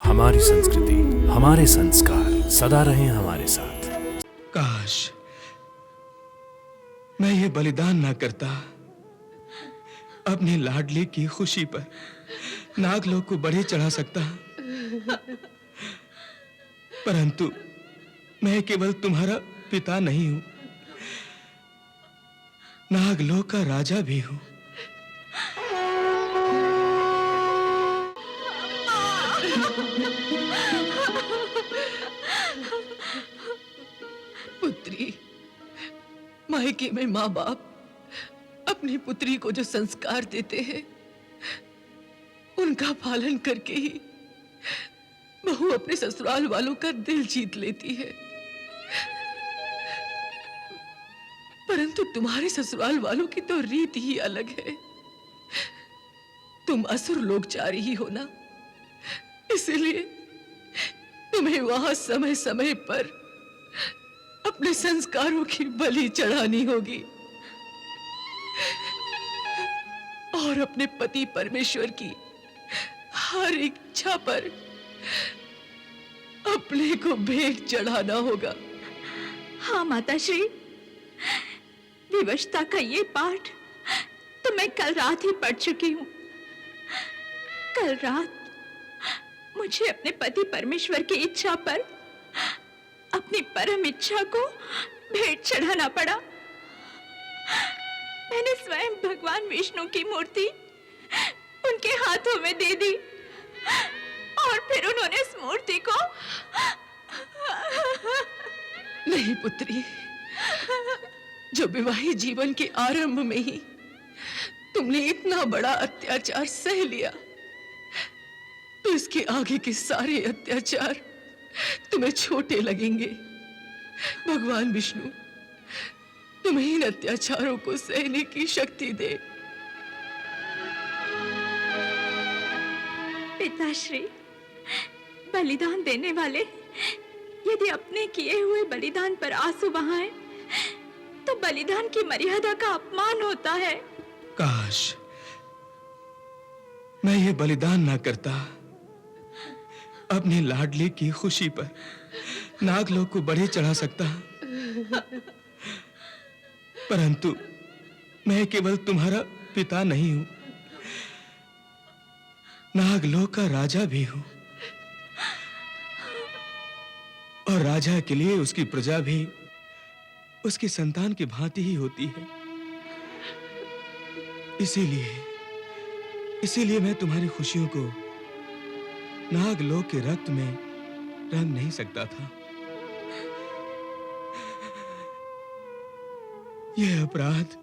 हमारी संस्कृति, हमारे संस्कार सदा रहें हमारे साथ। काश मैं ये बलिदान ना करता, अपने लाडले की खुशी पर नागलोक को बढ़े चढ़ा सकता। परंतु मैं केवल तुम्हारा पिता नहीं हूं, नागलोक का राजा भी हूं। पुत्री, मायके में माँ बाप अपनी पुत्री को जो संस्कार देते हैं उनका पालन करके ही बहू अपने ससुराल वालों का दिल जीत लेती है। परंतु तुम्हारे ससुराल वालों की तो रीत ही अलग है। तुम असुर लोकचारी ही हो ना, इसलिए तुम्हें वहां समय समय पर अपने संस्कारों की बलि चढ़ानी होगी और अपने पति परमेश्वर की हर इच्छा पर अपने को भेंट चढ़ाना होगा। हाँ माताश्री, विवशता का ये पाठ तो मैं कल रात ही पढ़ चुकी हूँ। कल रात मुझे अपने पति परमेश्वर की इच्छा पर अपनी परम इच्छा को भेंट चढ़ाना पड़ा। मैंने स्वयं भगवान विष्णु की मूर्ति उनके हाथों में दे दी और फिर उन्होंने इस मूर्ति को नहीं पुत्री, जो विवाहित जीवन के आरंभ में ही तुमने इतना बड़ा अत्याचार सह लिया, तो इसके आगे के सारे अत्याचार तुम्हें छोटे लगेंगे। भगवान विष्णु तुम्हें इन अत्याचारों को सहने की शक्ति दे। पिताश्री, बलिदान देने वाले यदि अपने किए हुए बलिदान पर आंसू बहाएं तो बलिदान की मर्यादा का अपमान होता है। काश मैं ये बलिदान ना करता, अपने लाडले की खुशी पर नागलोक को बढ़े चढ़ा सकता। परंतु मैं केवल तुम्हारा पिता नहीं हूं, नागलोक का राजा भी हूं। और राजा के लिए उसकी प्रजा भी उसकी संतान की भांति ही होती है। इसीलिए मैं तुम्हारी खुशियों को नागलोक के रक्त में रंग नहीं सकता था। यह अपराध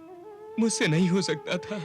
मुझसे नहीं हो सकता था।